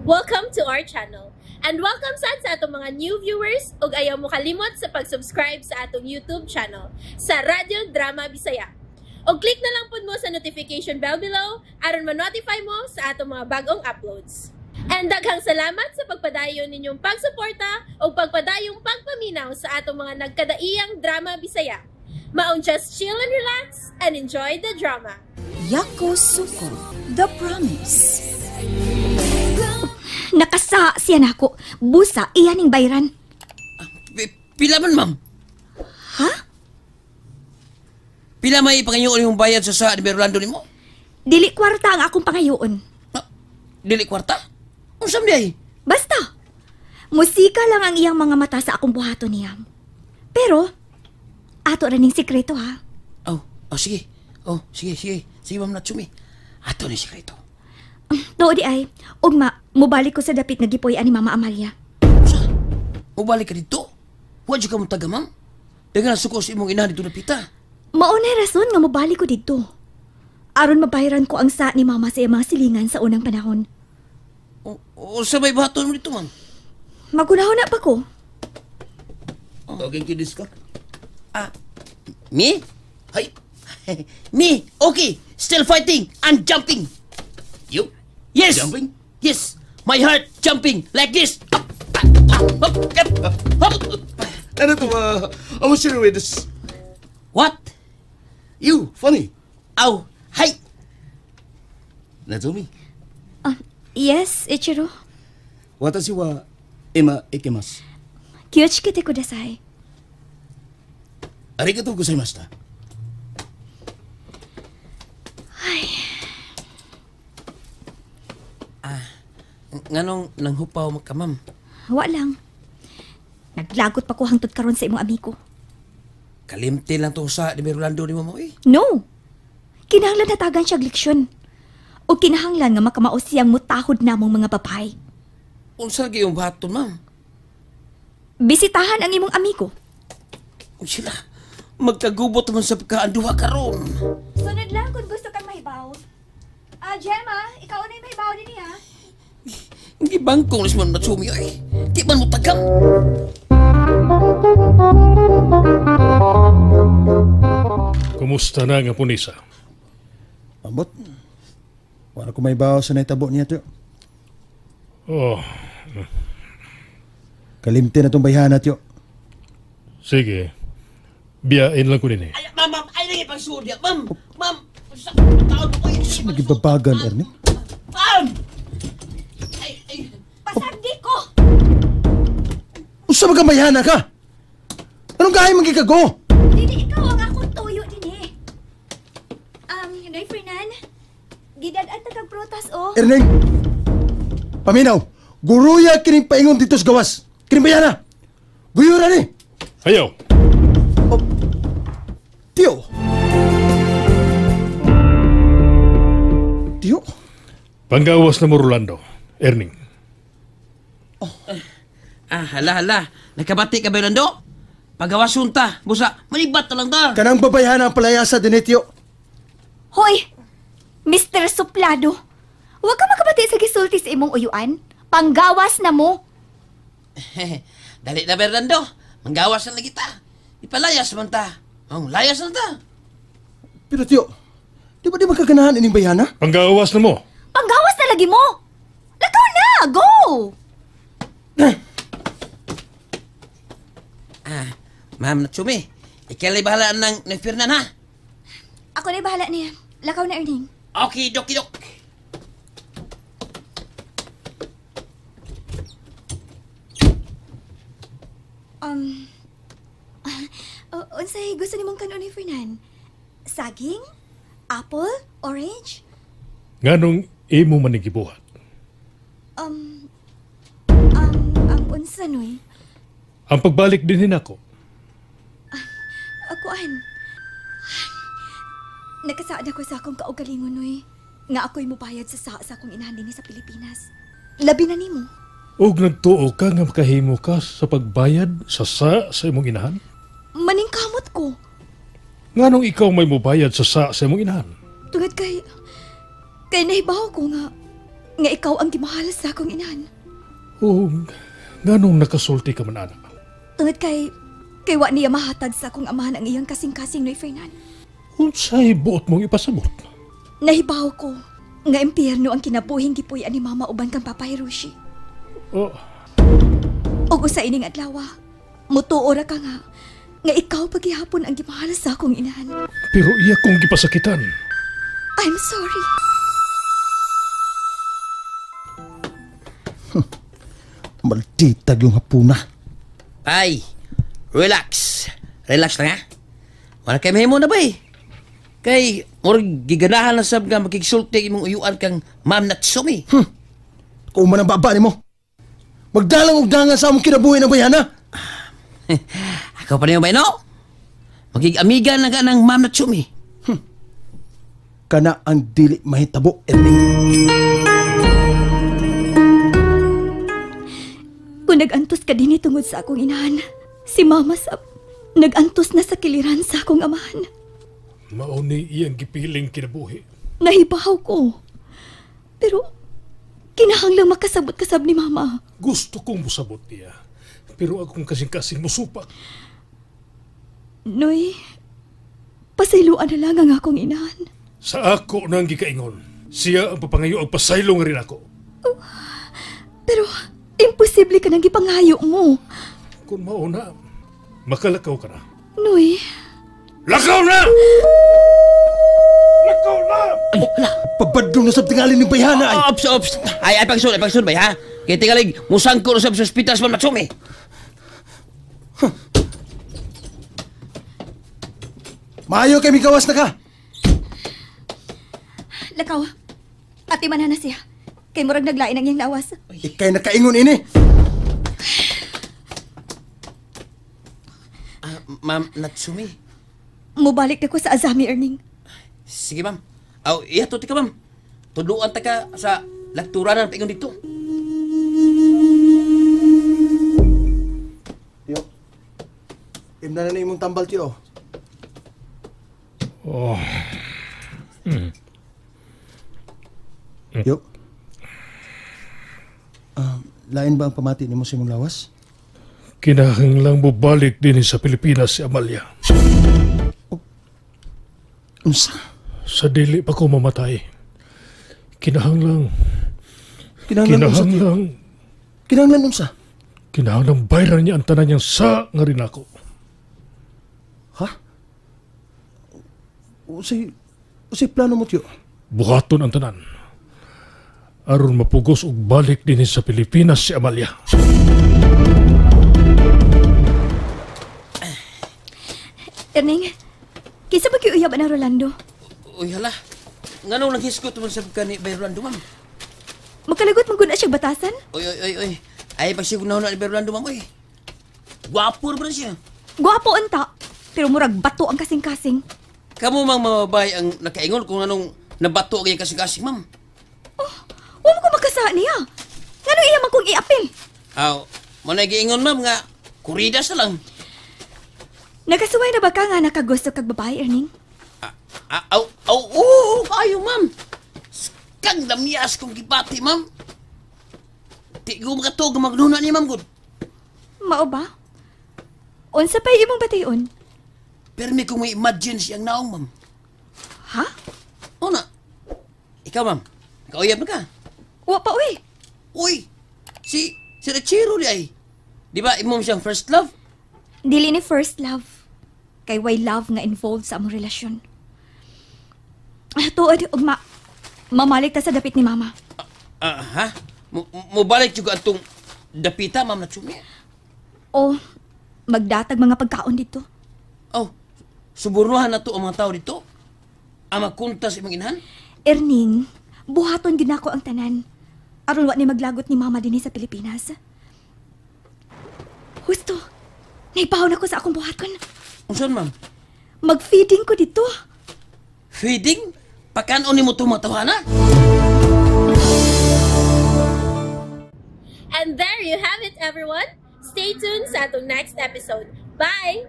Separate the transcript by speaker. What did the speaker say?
Speaker 1: Welcome to our channel. And welcome sa atong mga new viewers ug ayaw mo kalimot sa pag-subscribe sa atong YouTube channel sa Radio Drama Bisaya. O click na lang pud mo sa notification bell below aron ma-notify mo sa atong mga bagong uploads. And daghang salamat sa pagpadayon ninyong pagsuporta o pagpadayong pagpaminaw sa atong mga nagkadaiyang Drama Bisaya. Maong just chill and relax and enjoy the drama.
Speaker 2: Yakosuko, The Promise.
Speaker 3: Nakasa siya na ako. Busa, iyaning bayran.
Speaker 4: Pila man, ma'am?
Speaker 3: Ha?
Speaker 4: Pila may pangayoon yung bayad sa ni Berlando ni mo?
Speaker 3: Dili kwarta ang akong pangayoon.
Speaker 4: Dili kwarta? Unsam di ay?
Speaker 3: Basta, musika lang ang iyang mga mata sa akong buhaton niya. Pero, ato rin yung sikreto ha.
Speaker 4: Sige. Sige, ma'am Natsumi. Ato ni sikreto.
Speaker 3: Tao di ay, ugma, mubalik ko sa dapit nga gipoy ani Mama Amalia.
Speaker 4: Sa? Mubalik ka dito? Huwag ka mong taga, ma'am. Dengan suko sa imong ina dito na pita.
Speaker 3: Maunay rason nga mubalik ko dito. Aron mabayaran ko ang sa ni Mama sa iyang mga silingan sa unang panahon.
Speaker 4: O sabay bahaton mo dito, ma'am?
Speaker 3: Magunahon na pa ko.
Speaker 5: Okay, kidis ka?
Speaker 4: Me? Hay. Me? Okay. Still fighting and jumping.
Speaker 5: You?
Speaker 4: Yes.
Speaker 5: Jumping?
Speaker 4: Yes. My heart jumping like this. Up.
Speaker 5: Ano to, I'm sure with this.
Speaker 4: What?
Speaker 5: You, funny.
Speaker 4: Ow. Hi.
Speaker 5: Natsumi,
Speaker 3: Yes, Ichiro.
Speaker 5: watashi wa ima ikemasu.
Speaker 3: Kiyoshikete kudasai.
Speaker 5: Arigatou gozaimashita.
Speaker 4: Nganong nanghupaw ka, ma'am?
Speaker 3: Wa lang. Naglagot pa ko hangtod karon sa imong amigo.
Speaker 4: Kalimti lang tong sa ni Berlando ni mo eh.
Speaker 3: No. Kinahanglan natagan siya leksyon. O kinahanglan nga makamaos siyang mutahod namong mga babae.
Speaker 4: Unsa gyud yung bahaton, ma'am?
Speaker 3: Bisitahan ang imong amigo.
Speaker 4: Uy sila. Magkagubot naman sa pagkaanduha karon.
Speaker 3: Sunod lang kung gusto kang mahibaw. Gemma, ikaw na yung mahibaw din niya.
Speaker 4: Hindi bangkong lis man Natsumi ay. Di man mo tagang.
Speaker 6: Kumusta na nga punisa?
Speaker 7: Ambot. Wala ko may bawa sa naitabo niya to.
Speaker 6: Oh,
Speaker 7: Kalimti na tong bayhana tiyo.
Speaker 6: sige. Biyain lang ko din eh.
Speaker 4: Ay, ma'am, ay nang ipagsurya. Ma'am. Sa taon mo ko.
Speaker 7: Sa nagibabagan, Ernie.
Speaker 4: Ma'am.
Speaker 3: Pasagdi ko!
Speaker 7: Usa ka bayhana ka? Anong kaya magkikago?
Speaker 3: Dili ikaw ang akong tuyo din eh. Nay Fernan, gidad-ad tagagprotas o.
Speaker 7: Erneng! Paminaw! Guruya kining paingon dito sa gawas. Kining bayhana! Guyura ni!
Speaker 6: Ayaw!
Speaker 7: Tiyo! Tiyo?
Speaker 6: Panggawas na mo Rolando, Erning.
Speaker 4: Hala. Nakabati ka, Berlando? Pagawasun ta. Busa, malibat na lang ta.
Speaker 7: Kanang babayhana ang palayasa din tiyo.
Speaker 3: Hoy! Mr. Suplado, huwag ka makabati sa gisulti sa imong uyuan. Panggawas na mo.
Speaker 4: Dali na, Berlando. Manggawas na lang kita. Ipalayas man ta. Layas na ta.
Speaker 7: Pero tiyo, di ba di magkaganahan ining bayhana?
Speaker 6: Panggawas na mo.
Speaker 3: Panggawas na lagi mo. Lakaw na! Go!
Speaker 4: Ma'am Natsumi, ikali bahala ng Fernan, ha?
Speaker 3: Ako na'y bahala niya. Lakaw na, Erning.
Speaker 4: Okay, dok.
Speaker 3: Unsay gusto nimong kanon ni Fernan? Saging? Apple? Orange?
Speaker 6: Nganong imo manigibuhat?
Speaker 3: Ang unsa noy?
Speaker 6: Ang pagbalik din ako.
Speaker 3: Akuan. Nakasaad ako sa akong kaugalingon noy. Nga ako'y mubayad sa akong inahan din sa Pilipinas. Labi na nimo.
Speaker 6: Og nagtuo ka nga makahimo ka sa pagbayad sa imong inahan?
Speaker 3: Maningkamot ko.
Speaker 6: Nganong ikaw may mubayad sa imong inahan?
Speaker 3: Tungod kay nahibaw ko nga nga ikaw ang gimahal sa akong inahan.
Speaker 6: O, nganong nakasulti ka man, anak?
Speaker 3: Tungod kay wa niya mahatag sa akong amahan ang iyang kasing-kasing Noy Fernan.
Speaker 6: Unsay buot mong ipasabot?
Speaker 3: Nahibaw ko nga impyerno ang kinabuhing gipuy-an ni Mama uban kang Papa Hiroshi.
Speaker 6: Oh,
Speaker 3: Og usa ining adlaw, mutuora ka nga ikaw paghihapon ang gimahal sa akong inahan.
Speaker 6: pero iya kong gipasakitan.
Speaker 3: I'm sorry.
Speaker 7: Malditag yung hapuna.
Speaker 4: Ay, relax. Relax lang ha. Wala kay mahimo na ba eh. Kay, murag giganahan na sab nga makigsulti imong uyuan kang Ma'am Natsumi.
Speaker 7: Kung man ang baba ni mo. Magdalang og dangan sa among kinabuhi ng bayana.
Speaker 4: Ako pa niyo ba, no? Magig-amiga na ka ng Ma'am Natsumi.
Speaker 7: Kana ang dili mahitabo, Erning.
Speaker 3: Kung nag-antos ka din tungod sa akong inahan, si Mama Sab, nag-antos na sa kiliran sa akong amahan.
Speaker 6: Mauni iyang gipiling kinabuhi.
Speaker 3: Nahibaw ko. Pero, kinahanglang makasabot-kasab ni Mama.
Speaker 6: Gusto kong musabot niya. Pero akong kasing-kasing musupak.
Speaker 3: Noy, pasayloan na lang ang akong inahan.
Speaker 6: Sa ako nang gikaingon. Siya ang papangayo ang pasaylong rin ako.
Speaker 3: Pero, imposible ka nang gipangayo mo.
Speaker 6: Kung mauna, makalakaw ka na.
Speaker 3: Noy,
Speaker 6: Lakaw na! Lakaw na!
Speaker 4: Ay, ala.
Speaker 7: Pabadong na sa tingalin ng bayana ay.
Speaker 4: Ops. Ay, pagsun ba, ha? Kaya tingalig, musangko na sa hospital sa Ma'am Natsumi.
Speaker 7: Maayo kami kawas na ka.
Speaker 3: lakaw. Ati man na siya. Kay murag naglain ang iyang lawas.
Speaker 7: Ikay nakaingon ini.
Speaker 4: Ma'am Natsumi.
Speaker 3: Mubalik na ko sa Azami, Erning.
Speaker 4: Sige, ma'am. Aw, iya to, tika, ma'am. Tuduan ta ka sa laktura na paingon dito.
Speaker 7: Yo. Imna na imong tambal tiyo.
Speaker 6: Oh.
Speaker 7: Yo. Lain ba ang pamati nimo sa imong lawas?
Speaker 6: Kinahanglang bubalik din sa Pilipinas si Amalia.
Speaker 7: Unsa?
Speaker 6: Sa dili pa ko mamatay. Kinahanglang
Speaker 7: Kinahanglan unsa?
Speaker 6: kinahanglang bayaran niya ang tanan niyang sa nga rin ako.
Speaker 7: Ha? Usay plano mo tiyo?
Speaker 6: Buhaton ang tanan. Aron mapugos og balik din sa Pilipinas si Amalia.
Speaker 3: Erning, kisa ba uyab na Rolando?
Speaker 4: Uy, hala. Nga nung nanghiskot naman sa ni Berlando, ma'am.
Speaker 3: Magkalagot mong guna siya batasan?
Speaker 4: Uy. Ay, pagsigong na ni Berlando, ma'am, uy. Gwapo na siya.
Speaker 3: Gwapo anta, pero murag bato ang kasing-kasing.
Speaker 4: Kamu mang mababay ang nakaingon kung anong nabato ang kasing-kasing, ma'am.
Speaker 3: Huwag mo ko magkasa niya. Ngano iya man kong iapil?
Speaker 4: Aw, mo nagiingon, ma'am, nga kurida sa lang.
Speaker 3: Nagasuway na ba ka nga nakagusto kag babae, Erning?
Speaker 4: Oo, kayo, ma'am. Kang lamyas kong gipati, ma'am. Di ko makatog ang magnuna ni ma'am, good.
Speaker 3: Mao ba? Unsa pa'y imong batayon?
Speaker 4: Pero may kung may imagine siyang naong, ma'am.
Speaker 3: Ha?
Speaker 4: O na. Ikaw, ma'am. Nakauyab na ka.
Speaker 3: Wa pa, uy.
Speaker 4: Uy, si Rachiro di ay. Di ba imong siyang first love?
Speaker 3: Dili ni first love. Kay way love nga involved sa among relasyon. Tuod, ugma. Mamalik ta sa dapit ni Mama.
Speaker 4: Ha? Mubalik juga atong dapita, ma'am Natsumi.
Speaker 3: O, magdatag mga pagkaon dito.
Speaker 4: Oh, suburnuhan na to ang mga tao dito? Ang magkuntas imong inhan?
Speaker 3: Erning, buhaton din ako ang tanan. Aron wa ni maglagot ni Mama dinhi sa Pilipinas. Husto, naipahaw na ko sa akong buhaton.
Speaker 4: Unsan, ma'am?
Speaker 3: Mag-feeding ko dito.
Speaker 4: Feeding? Pakanon ni mo tumatawana?
Speaker 1: And there you have it, everyone. Stay tuned sa atong next episode. Bye!